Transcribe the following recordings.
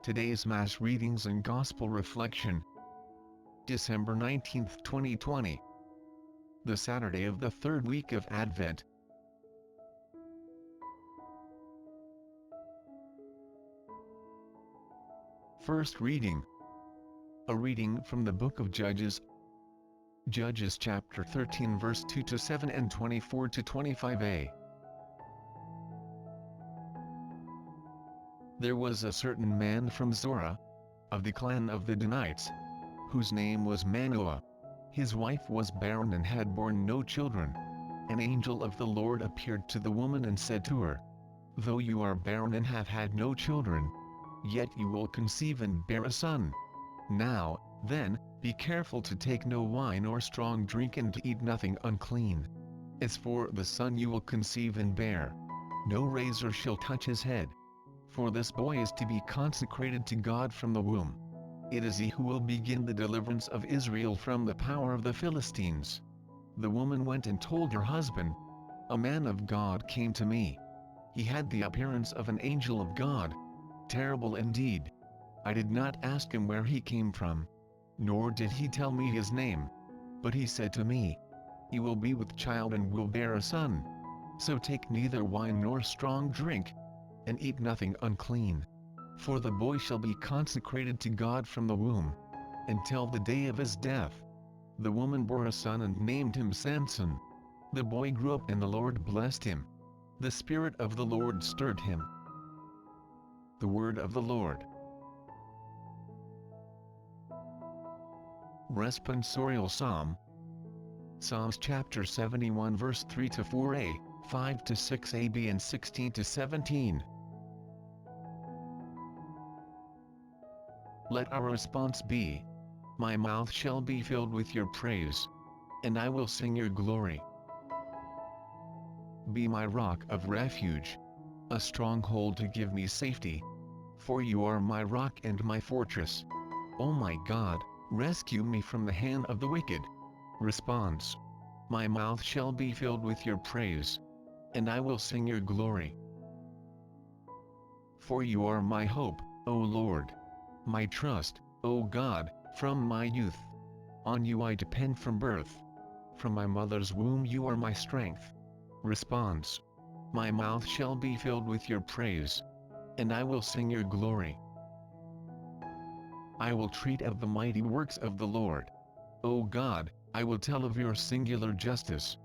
Today's Mass readings and Gospel reflection. December 19, 2020. The Saturday of the third week of Advent. First reading. A reading from the book of Judges. Judges chapter 13 verse 2 to 7 and 24 to 25a. There was a certain man from Zorah, of the clan of the Danites, whose name was Manoah. His wife was barren and had borne no children. An angel of the Lord appeared to the woman and said to her, "Though you are barren and have had no children, yet you will conceive and bear a son. Now, then, be careful to take no wine or strong drink and to eat nothing unclean. As for the son you will conceive and bear, no razor shall touch his head. For this boy is to be consecrated to God from the womb. It is he who will begin the deliverance of Israel from the power of the Philistines." The woman went and told her husband, "A man of God came to me. He had the appearance of an angel of God. Terrible indeed. I did not ask him where he came from, nor did he tell me his name. But he said to me, 'He will be with child and will bear a son. So take neither wine nor strong drink, and eat nothing unclean. For the boy shall be consecrated to God from the womb, until the day of his death.' The woman bore a son and named him Samson. The boy grew up and the Lord blessed him. The Spirit of the Lord stirred him." The word of the Lord. Responsorial Psalm. Psalms chapter 71 verse 3 to 4a, 5 to 6ab and 16 to 17. Let our response be, "My mouth shall be filled with your praise, and I will sing your glory." Be my rock of refuge, a stronghold to give me safety. For you are my rock and my fortress. O my God, rescue me from the hand of the wicked. Response. My mouth shall be filled with your praise, and I will sing your glory. For you are my hope, O Lord. My trust, O God, from my youth. On you I depend from birth. From my mother's womb you are my strength. Response. My mouth shall be filled with your praise, and I will sing your glory. I will treat of the mighty works of the Lord. O God, I will tell of your singular justice.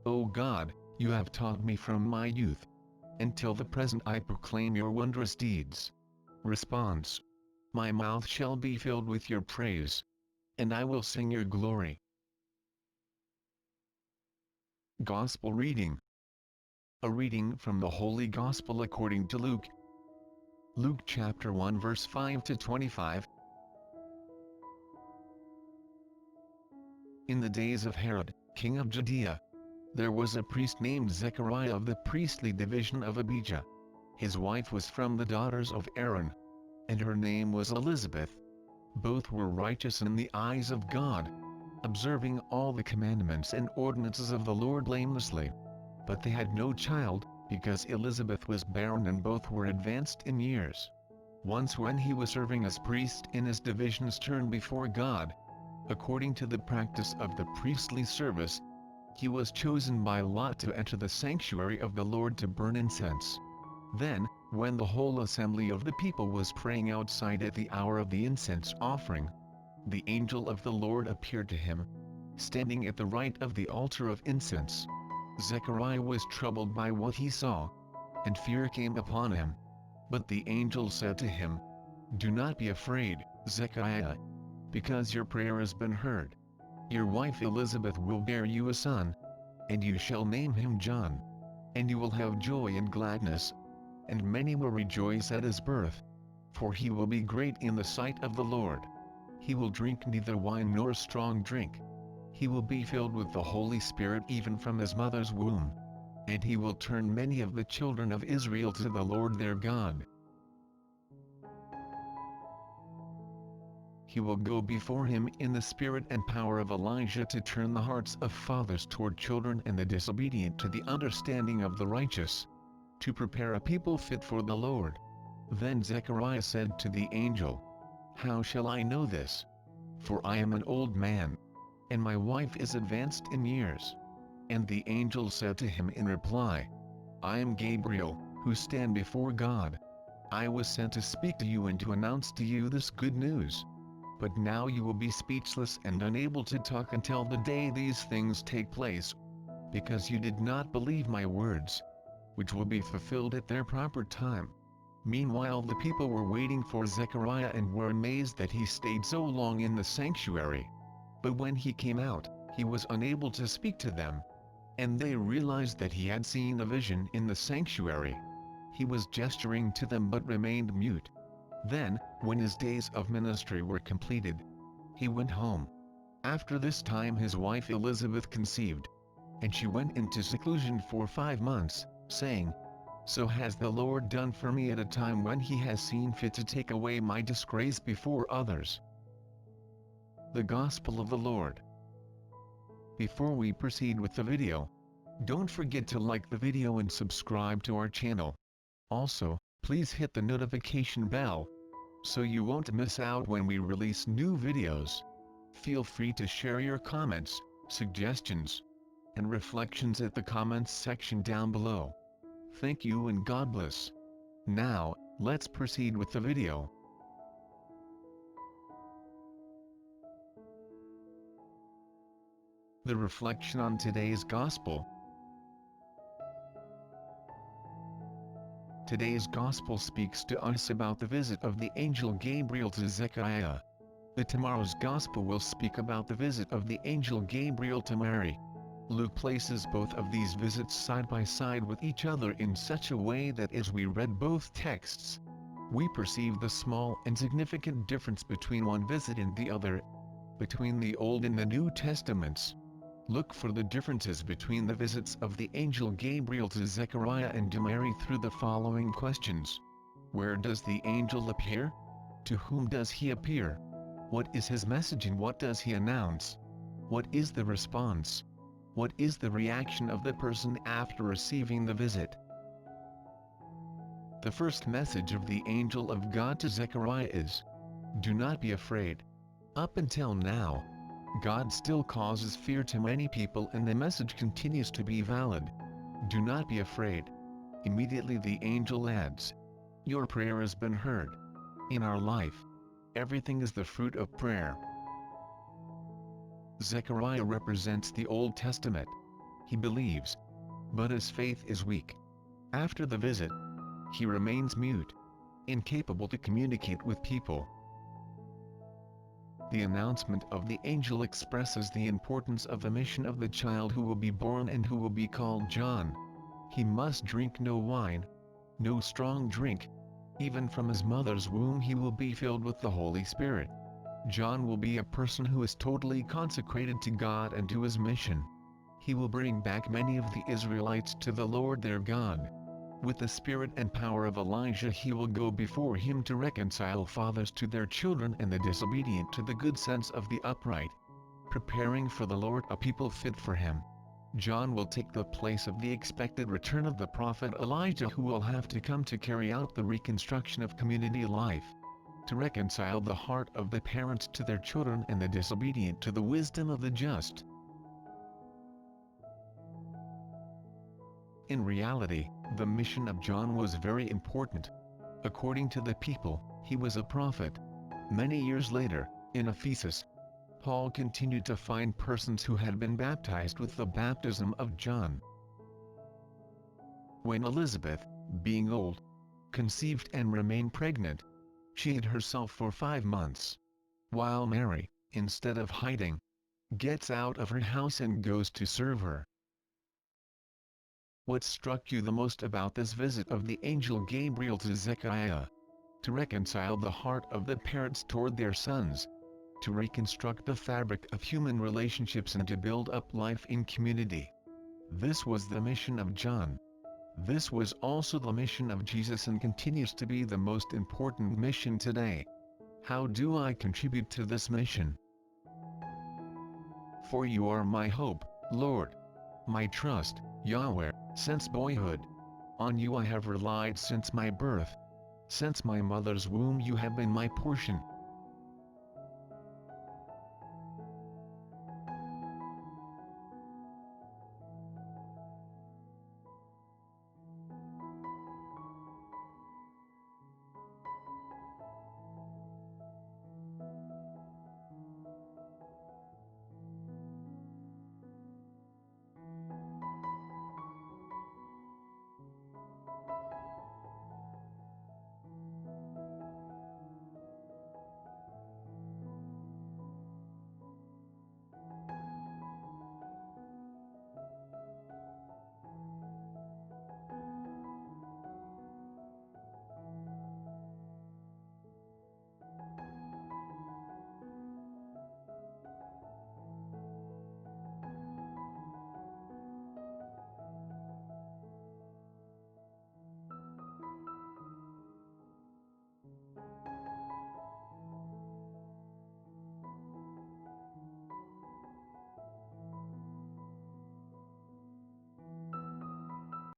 O God, you have taught me from my youth. Until the present I proclaim your wondrous deeds. Response. My mouth shall be filled with your praise, and I will sing your glory. Gospel reading. A reading from the Holy Gospel according to Luke. Luke chapter 1 verse 5 to 25. In the days of Herod, king of Judea, there was a priest named Zechariah of the priestly division of Abijah. His wife was from the daughters of Aaron, and her name was Elizabeth. Both were righteous in the eyes of God, observing all the commandments and ordinances of the Lord blamelessly. But they had no child, because Elizabeth was barren and both were advanced in years. Once when he was serving as priest in his division's turn before God, according to the practice of the priestly service, he was chosen by lot to enter the sanctuary of the Lord to burn incense. Then, when the whole assembly of the people was praying outside at the hour of the incense offering, the angel of the Lord appeared to him, standing at the right of the altar of incense. Zechariah was troubled by what he saw, and fear came upon him. But the angel said to him, "Do not be afraid, Zechariah, because your prayer has been heard. Your wife Elizabeth will bear you a son, and you shall name him John. And you will have joy and gladness, and many will rejoice at his birth. For he will be great in the sight of the Lord. He will drink neither wine nor strong drink. He will be filled with the Holy Spirit even from his mother's womb. And he will turn many of the children of Israel to the Lord their God. He will go before him in the spirit and power of Elijah to turn the hearts of fathers toward children and the disobedient to the understanding of the righteous, to prepare a people fit for the Lord." Then Zechariah said to the angel, "How shall I know this? For I am an old man, and my wife is advanced in years." And the angel said to him in reply, "I am Gabriel, who stand before God. I was sent to speak to you and to announce to you this good news. But now you will be speechless and unable to talk until the day these things take place, because you did not believe my words, which will be fulfilled at their proper time." Meanwhile the people were waiting for Zechariah and were amazed that he stayed so long in the sanctuary. But when he came out, he was unable to speak to them. And they realized that he had seen a vision in the sanctuary. He was gesturing to them but remained mute. Then, when his days of ministry were completed, he went home. After this time his wife Elizabeth conceived. And she went into seclusion for 5 months, saying, "So has the Lord done for me at a time when he has seen fit to take away my disgrace before others." The Gospel of the Lord. Before we proceed with the video, don't forget to like the video and subscribe to our channel. Also, please hit the notification bell, so you won't miss out when we release new videos. Feel free to share your comments, suggestions, and reflections at the comments section down below. Thank you and God bless. Now, let's proceed with the video. The reflection on today's Gospel. Today's Gospel speaks to us about the visit of the angel Gabriel to Zechariah. Tomorrow's Gospel will speak about the visit of the angel Gabriel to Mary. Luke places both of these visits side by side with each other in such a way that as we read both texts, we perceive the small and significant difference between one visit and the other, between the Old and the New Testaments. Look for the differences between the visits of the angel Gabriel to Zechariah and to Mary through the following questions. Where does the angel appear? To whom does he appear? What is his message and what does he announce? What is the response? What is the reaction of the person after receiving the visit? The first message of the angel of God to Zechariah is, "Do not be afraid." Up until now, God still causes fear to many people and the message continues to be valid. Do not be afraid. Immediately the angel adds, "Your prayer has been heard." In our life, everything is the fruit of prayer. Zechariah represents the Old Testament. He believes, but his faith is weak. After the visit, he remains mute, incapable to communicate with people. The announcement of the angel expresses the importance of the mission of the child who will be born and who will be called John. He must drink no wine, no strong drink. Even from his mother's womb he will be filled with the Holy Spirit. John will be a person who is totally consecrated to God and to his mission. He will bring back many of the Israelites to the Lord their God. With the spirit and power of Elijah he will go before him to reconcile fathers to their children and the disobedient to the good sense of the upright, preparing for the Lord a people fit for him. John will take the place of the expected return of the prophet Elijah, who will have to come to carry out the reconstruction of community life, to reconcile the heart of the parents to their children and the disobedient to the wisdom of the just. In reality, the mission of John was very important. According to the people, he was a prophet. Many years later, in Ephesus, Paul continued to find persons who had been baptized with the baptism of John. When Elizabeth, being old, conceived and remained pregnant, she hid herself for 5 months. While Mary, instead of hiding, gets out of her house and goes to serve her. What struck you the most about this visit of the angel Gabriel to Zechariah? To reconcile the heart of the parents toward their sons, to reconstruct the fabric of human relationships and to build up life in community. This was the mission of John. This was also the mission of Jesus and continues to be the most important mission today. How do I contribute to this mission? For you are my hope, Lord. My trust, Yahweh, since boyhood. On you I have relied since my birth. Since my mother's womb you have been my portion.